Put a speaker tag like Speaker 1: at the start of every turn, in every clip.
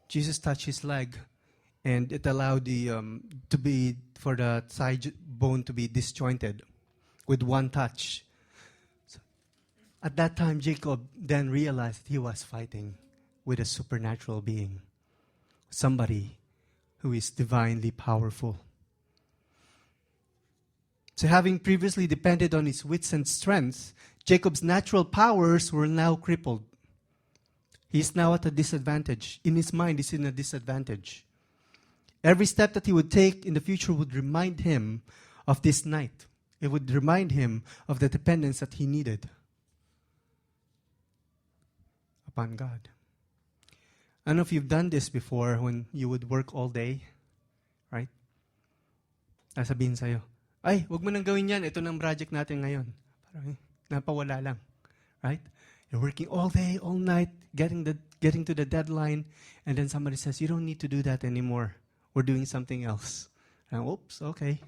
Speaker 1: Jesus touched his leg, and it allowed for the thigh bone to be disjointed with one touch. So at that time, Jacob then realized he was fighting with a supernatural being, somebody who is divinely powerful. So having previously depended on his wits and strength, Jacob's natural powers were now crippled. He is now at a disadvantage. In his mind, he's in a disadvantage. Every step that he would take in the future would remind him of this night. It would remind him of the dependence that he needed upon God. I don't know if you've done this before when you would work all day, right? Sasabihin sa'yo, ay, wag mo nang gawin yan. Ito ng project natin ngayon. Parang, napawala lang. Right? You're working all day, all night, getting to the deadline, and then somebody says, you don't need to do that anymore. We're doing something else. And oops, okay.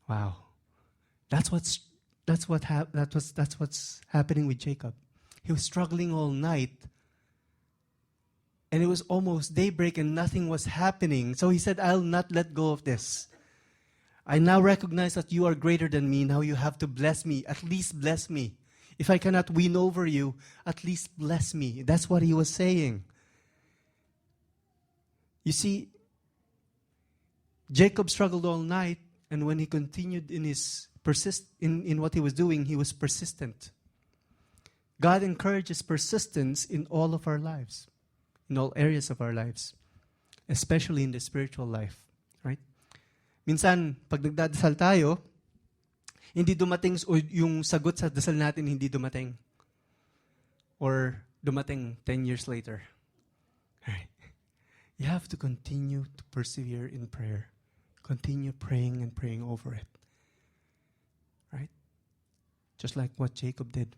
Speaker 1: Wow. That's what's happening with Jacob. He was struggling all night, and it was almost daybreak and nothing was happening. So he said, I'll not let go of this. I now recognize that you are greater than me. Now you have to bless me. At least bless me. If I cannot win over you, at least bless me. That's what he was saying. You see, Jacob struggled all night, and when he continued in in what he was doing, he was persistent. God encourages persistence in all of our lives, in all areas of our lives, especially in the spiritual life, right? Minsan, pag nagdadasal tayo, hindi dumating yung sagot sa dasal natin, hindi dumating. Or dumating 10 years later. Right? You have to continue to persevere in prayer. Continue praying and praying over it. Right? Just like what Jacob did.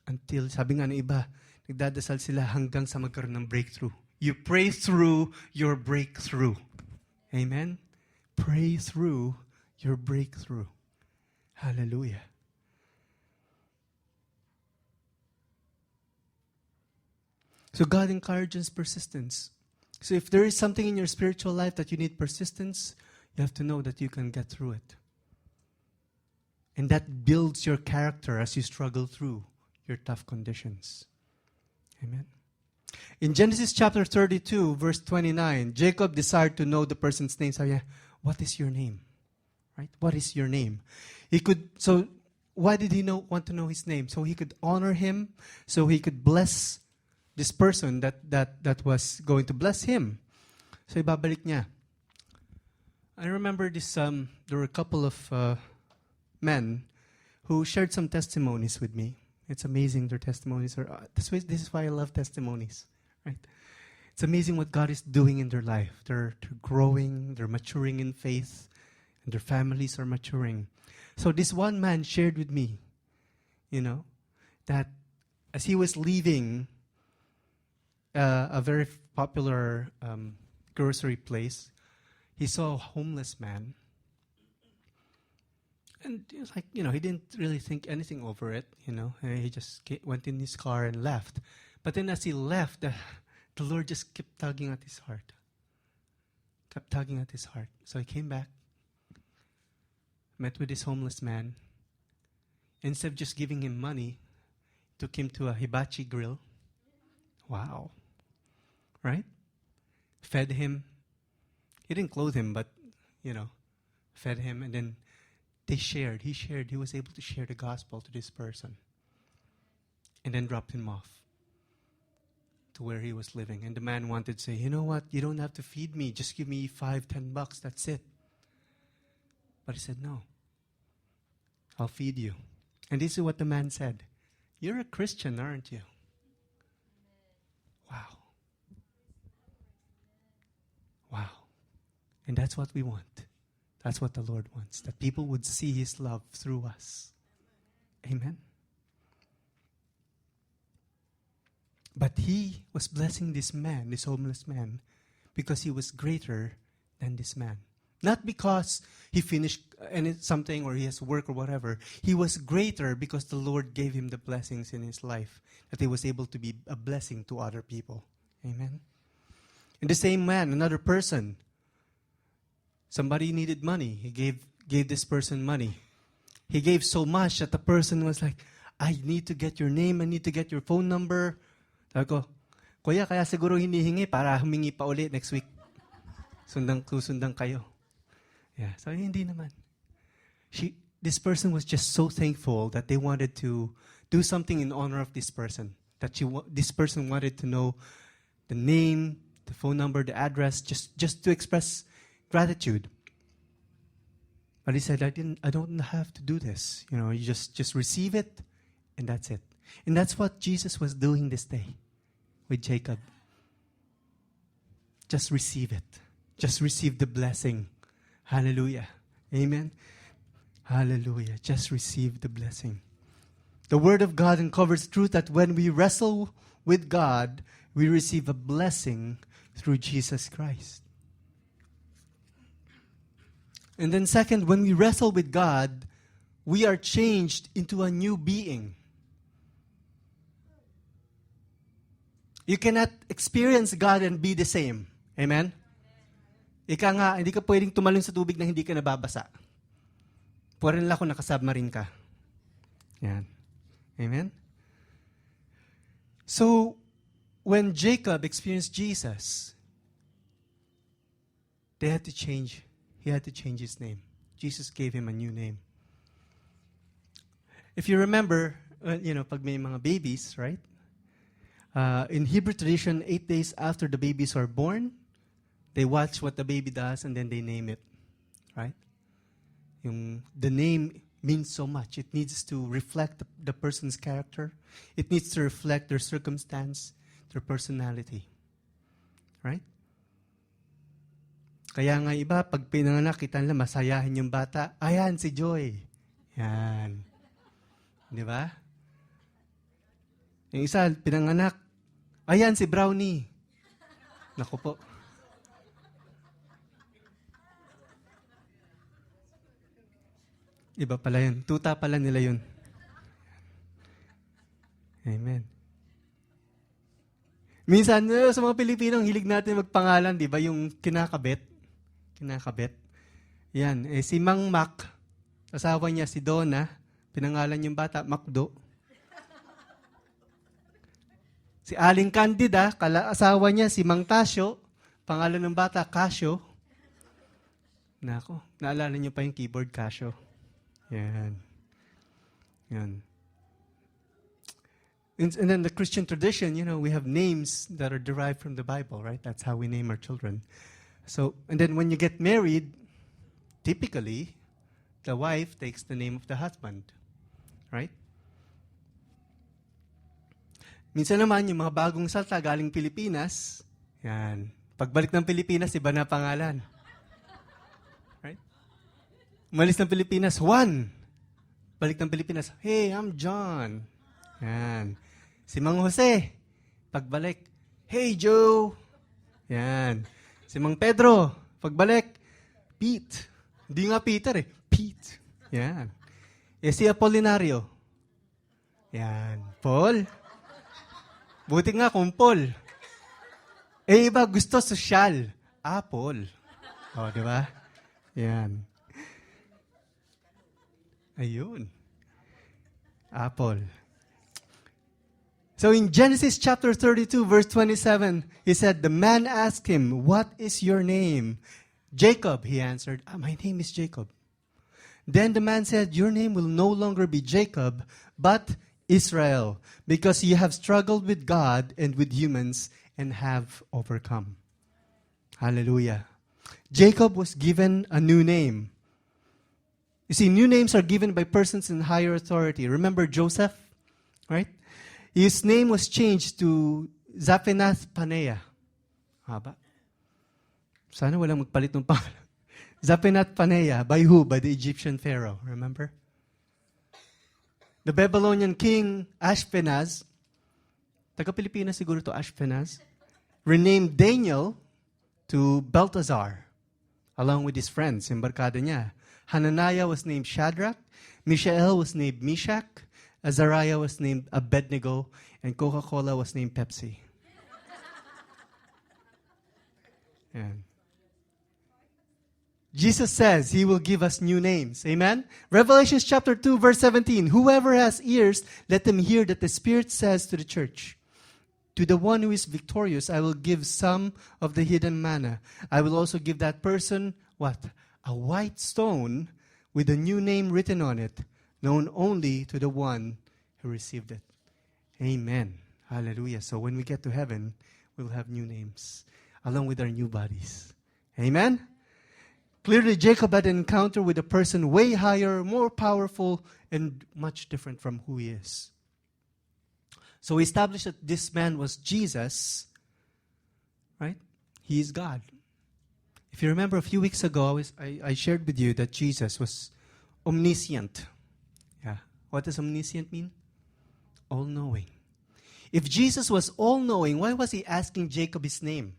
Speaker 1: Until, sabi nga ng iba, nagdadasal sila hanggang sa magkaroon ng breakthrough. You pray through your breakthrough. Amen? Pray through your breakthrough. Hallelujah. So God encourages persistence. So if there is something in your spiritual life that you need persistence, you have to know that you can get through it. And that builds your character as you struggle through your tough conditions. Amen. In Genesis chapter 32, verse 29, Jacob desired to know the person's name. So, what is your name? Right? What is your name? So why did he want to know his name? So he could honor him, so he could bless this person that was going to bless him. So ibabalik niya. I remember this, there were a couple of men who shared some testimonies with me. It's amazing, their testimonies are, this is why I love testimonies, right? It's amazing what God is doing in their life. They're growing, they're maturing in faith, and their families are maturing. So this one man shared with me, that as he was leaving a very popular grocery place, he saw a homeless man. And he was like, he didn't really think anything over it, He just went in his car and left. But then as he left, the Lord just kept tugging at his heart. Kept tugging at his heart. So he came back, met with this homeless man. Instead of just giving him money, took him to a hibachi grill. Wow. Right? Fed him. He didn't clothe him, but, fed him. And then they shared. He was able to share the gospel to this person. And then dropped him off to where he was living. And the man wanted to say, you know what? You don't have to feed me. Just give me $5-10. That's it. But he said, no. I'll feed you. And this is what the man said. You're a Christian, aren't you? Wow. Wow. And that's what we want. That's what the Lord wants. That people would see His love through us. Amen. But he was blessing this man, this homeless man, because he was greater than this man. Not because he finished something or he has work or whatever. He was greater because the Lord gave him the blessings in his life, that he was able to be a blessing to other people. Amen. And the same man, another person, somebody needed money. He gave this person money. He gave so much that the person was like, I need to get your name, I need to get your phone number. Sabi ko, Kuya, kaya siguro hinihingi para humingi pa ulit next week. Susundan kayo. Yeah, so hindi naman. This person was just so thankful that they wanted to do something in honor of this person. That this person wanted to know the name, the phone number, the address, just to express gratitude. But he said, I don't have to do this. You just receive it, and that's it. And that's what Jesus was doing this day with Jacob. Just receive it. Just receive the blessing. Hallelujah. Amen. Hallelujah. Just receive the blessing. The Word of God uncovers truth that when we wrestle with God, we receive a blessing through Jesus Christ. And then second, when we wrestle with God, we are changed into a new being. You cannot experience God and be the same. Amen? Ika nga, hindi ka pwedeng tumalon sa tubig na hindi ka nababasa. Puwarin lang kung nakasubmarine ka. Yan. Amen? So, when Jacob experienced Jesus, he had to change his name. Jesus gave him a new name. If you remember, pag may mga babies, right? In Hebrew tradition, 8 days after the babies are born, they watch what the baby does and then they name it. Right? The name means so much. It needs to reflect the person's character. It needs to reflect their circumstance, their personality. Right? Kaya nga iba, pag pinanganak, kita nila, masayahin yung bata. Ayan, si Joy. Yan. Di ba? Yung isa, pinanganak. Ayan, si Brownie. Naku po. Iba pala yun. Tuta pala nila yun. Amen. Minsan, sa mga Pilipino, hilig natin magpangalan, di ba? Yung kinakabit. Yan. Si Mang Mac, asawa niya si Donna, pinangalan yung bata, Macdo. Si Aling Candida, asawa niya si Mang Tasyo, pangalan ng bata, Casio. Nako, naalala niyo pa yung keyboard, Casio. Yan. And then the Christian tradition, we have names that are derived from the Bible, right? That's how we name our children. So, and then when you get married, typically, the wife takes the name of the husband, right? Minsan naman, yung mga bagong salta galing Pilipinas, yan. Pagbalik ng Pilipinas, iba na pangalan. Right? Umalis ng Pilipinas, Juan. Balik ng Pilipinas, hey, I'm John. Yan. Si Mang Jose, pagbalik, hey, Joe. Yan. Si Mang Pedro, pagbalik, Pete. Hindi nga Peter Pete. Yan. Si Apolinario. Yan. Paul. Buti nga kung Paul. Iba gusto sosyal. Paul. Di ba? Yan. Ayun. Apple. So in Genesis chapter 32, verse 27, he said, the man asked him, what is your name? Jacob, he answered, my name is Jacob. Then the man said, your name will no longer be Jacob, but Israel, because you have struggled with God and with humans and have overcome. Hallelujah. Jacob was given a new name. You see, new names are given by persons in higher authority. Remember Joseph, right? His name was changed to Zaphenath Paneah. Haba. Sana walang magpalit ng pangalan. Zaphenath Paneah. By who? By the Egyptian Pharaoh. Remember? The Babylonian king Ashpenaz, taga-Pilipinas siguro to Ashpenaz, renamed Daniel to Belteshazzar, along with his friends, yung barkada niya. Hananiah was named Shadrach, Mishael was named Meshach, Azariah was named Abednego, and Coca-Cola was named Pepsi. Yan. Jesus says He will give us new names. Amen? Revelation chapter 2, verse 17. Whoever has ears, let them hear that the Spirit says to the church. To the one who is victorious, I will give some of the hidden manna. I will also give that person, what? A white stone with a new name written on it, known only to the one who received it. Amen. Hallelujah. So when we get to heaven, we'll have new names, along with our new bodies. Amen? Clearly, Jacob had an encounter with a person way higher, more powerful, and much different from who he is. So we established that this man was Jesus, right? He is God. If you remember a few weeks ago, I shared with you that Jesus was omniscient. Yeah. What does omniscient mean? All-knowing. If Jesus was all-knowing, why was He asking Jacob his name?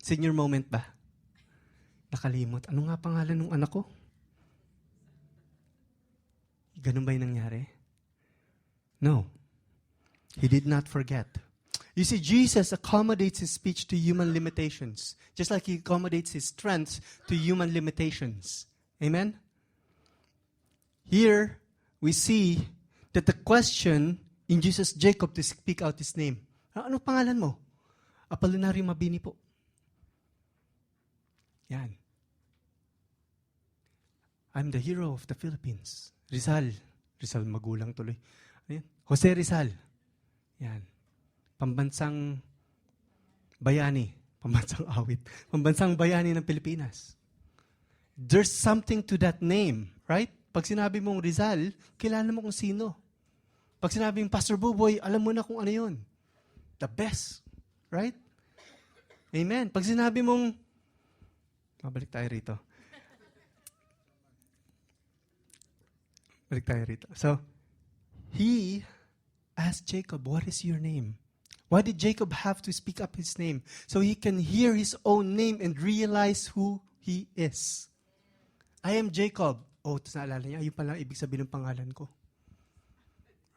Speaker 1: Senior moment ba? Nakalimot. Ano nga pangalan ng anak ko? Ganun ba yung nangyari? No. He did not forget. You see, Jesus accommodates His speech to human limitations, just like He accommodates His strength to human limitations. Amen? Here, we see that the question induces Jacob to speak out his name. Ano pangalan mo? Apolinario Mabini po. Yan. I'm the hero of the Philippines. Rizal. Rizal magulang tuloy. Ayan. Jose Rizal. Yan. Pambansang bayani. Pambansang awit. Pambansang bayani ng Pilipinas. There's something to that name, right? Pag sinabi mong Rizal, kilala mo kung sino. Pag sinabing Pastor Buboy, alam mo na kung ano yun. The best. Right? Amen. Pag sinabi mong, mabalik tayo rito. Balik tayo rito. So, he asked Jacob, what is your name? Why did Jacob have to speak up his name? So he can hear his own name and realize who he is. I am Jacob. Oh, tapos naalala niya, ayun pala ibig sabihin ng pangalan ko.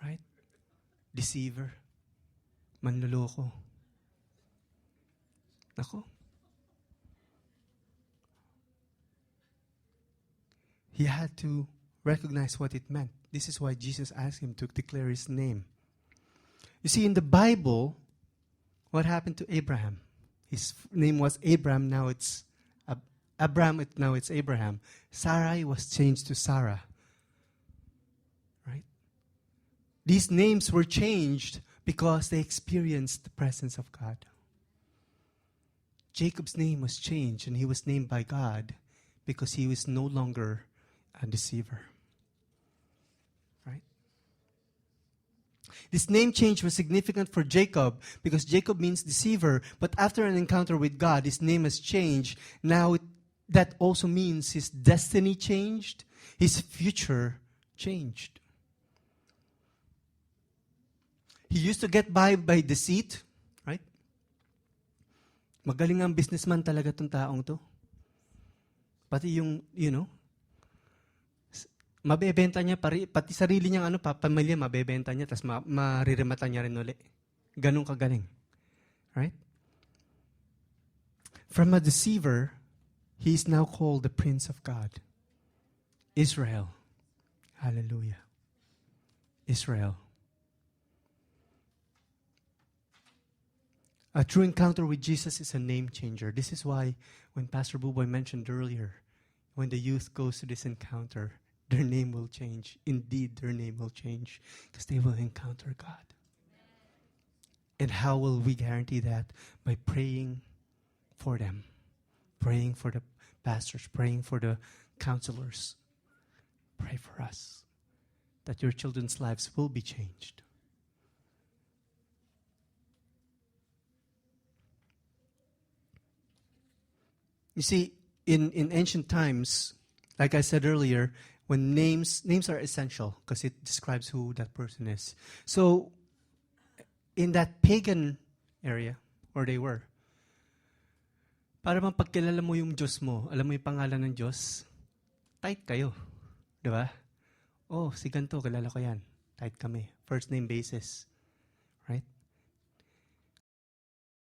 Speaker 1: Right? Deceiver. Manloloko. Nako. He had to recognize what it meant. This is why Jesus asked him to declare his name. You see, in the Bible, what happened to Abraham? His name was Abram, now it's Abram, now it's Abraham. Sarai was changed to Sarah. Right? These names were changed because they experienced the presence of God. Jacob's name was changed, and he was named by God because he was no longer a deceiver. Right? This name change was significant for Jacob because Jacob means deceiver, but after an encounter with God, his name has changed. Now that also means his destiny changed, his future changed. He used to get by deceit, right? Magaling ang businessman talaga tong taong to. Pati yung, mabebenta niya, pati sarili niyang pamilya, mabebenta niya, tapos maririmata niya rin uli. Ganun kagaling. Right? From a deceiver, he is now called the Prince of God. Israel. Hallelujah. Israel. A true encounter with Jesus is a name changer. This is why when Pastor Buboy mentioned earlier, when the youth goes to this encounter, their name will change. Indeed, their name will change because they will encounter God. And how will we guarantee that? By praying for them, praying for the pastors, praying for the counselors. Pray for us that your children's lives will be changed. You see, in ancient times, like I said earlier, when names are essential because it describes who that person is. So, in that pagan area, where they were, para bang pagkilala mo yung Diyos mo, alam mo yung pangalan ng Diyos, tight kayo. Di ba? Oh, si ganito, kilala ko yan. Tight kami. First name basis.